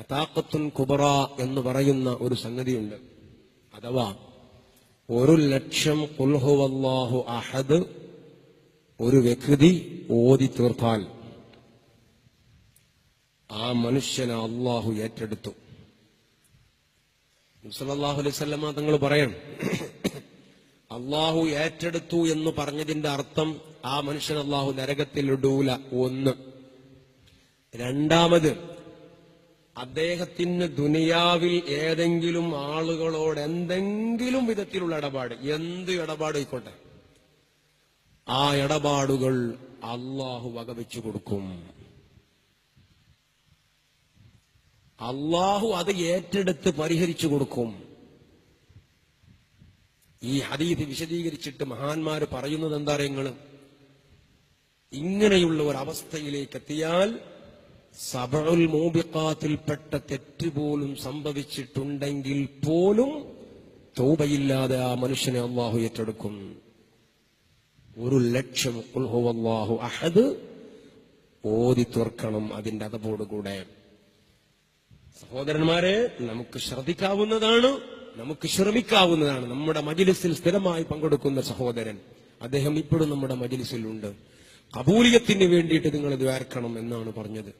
ഹതാഖത്തുൻ കുബറ എന്ന് പറയുന്ന ഒരു സംഗതിയുണ്ട്. അഥവാ 1,00,000 ഖുൽ ഹുവല്ലാഹു അഹദ് ഒരു വ്യക്തി ഓതി തീർത്താൽ ആ മനുഷ്യനെ അള്ളാഹു ഏറ്റെടുത്തു. സല്ലല്ലാഹു അലൈഹി വസല്ലം തങ്ങൾ പറയണം, അള്ളാഹു ഏറ്റെടുത്തു എന്ന് പറഞ്ഞതിന്റെ അർത്ഥം ആ മനുഷ്യൻ അള്ളാഹു നരകത്തിൽ ഇടൂല. ഒന്ന്. രണ്ടാമത്, അദ്ദേഹത്തിന് ദുനിയാവിൽ ഏതെങ്കിലും ആളുകളോട് എന്തെങ്കിലും വിധത്തിലുള്ള ഇടപാട്, എന്ത് ഇടപാടായിക്കോട്ടെ, ആ ഇടപാടുകൾ അള്ളാഹു വകവെച്ചു കൊടുക്കും. അള്ളാഹു അത് ഏറ്റെടുത്ത് പരിഹരിച്ചു കൊടുക്കും. ഈ ഹദീസ് വിശദീകരിച്ചിട്ട് മഹാന്മാര് പറയുന്നത് എന്താ പറയുക, ഇങ്ങനെയുള്ള ഒരു അവസ്ഥയിലേക്ക് എത്തിയാൽ സബഉൽ മൂബിഖാത്തിൽപ്പെട്ട തെറ്റ് പോലും സംഭവിച്ചിട്ടുണ്ടെങ്കിൽ പോലും തൗബയില്ലാതെ ആ മനുഷ്യനെ അള്ളാഹു ഏറ്റെടുക്കും. 1,00,000 ഖുൽ ഹുവല്ലാഹു അഹദ് ഓതി തീർക്കണം അതിന്റെ അതപോടുകൂടെ. സഹോദരന്മാരെ, നമുക്ക് ശ്രദ്ധിക്കാവുന്നതാണ്, നമുക്ക് ശ്രമിക്കാവുന്നതാണ്. നമ്മുടെ മജ്‌ലിസിൽ സ്ഥിരമായി പങ്കെടുക്കുന്ന സഹോദരൻ, അദ്ദേഹം ഇപ്പോഴും നമ്മുടെ മജ്‌ലിസിലുണ്ട്. ഖബൂലിയത്തിന് വേണ്ടിയിട്ട് നിങ്ങൾ ദ്വാരക്കണം എന്നാണ് പറഞ്ഞത്.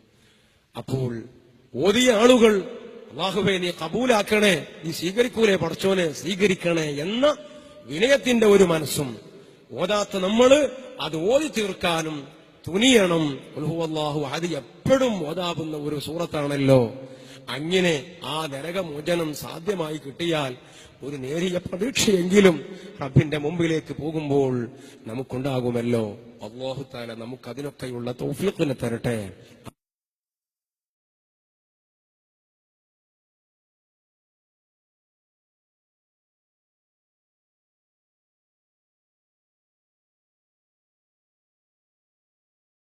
അപ്പോൾ ഓതിയ ആളുകൾ അല്ലാഹുവേ നീ കബൂലാക്കണേ, നീ സ്വീകരിക്കൂലേ പടച്ചോനെ, സ്വീകരിക്കണേ എന്ന വിനയത്തിന്റെ ഒരു മനസ്സും, ഓതാത്ത നമ്മൾ അത് ഓതി തീർക്കാനും തുനിയണം. ഖുൽ ഹുവല്ലാഹു അഹദ് എപ്പോഴും ഓതാവുന്ന ഒരു സൂറത്താണല്ലോ. അങ്ങനെ ആ നരകമോചനം സാധ്യമായി കിട്ടിയാൽ ഒരു നേരിയ പ്രതീക്ഷയെങ്കിലും റബ്ബിന്റെ മുമ്പിലേക്ക് പോകുമ്പോൾ നമുക്കുണ്ടാകുമല്ലോ. അല്ലാഹു തആല നമുക്കതിനൊക്കെയുള്ള തൗഫീഖിനെ തരട്ടെ.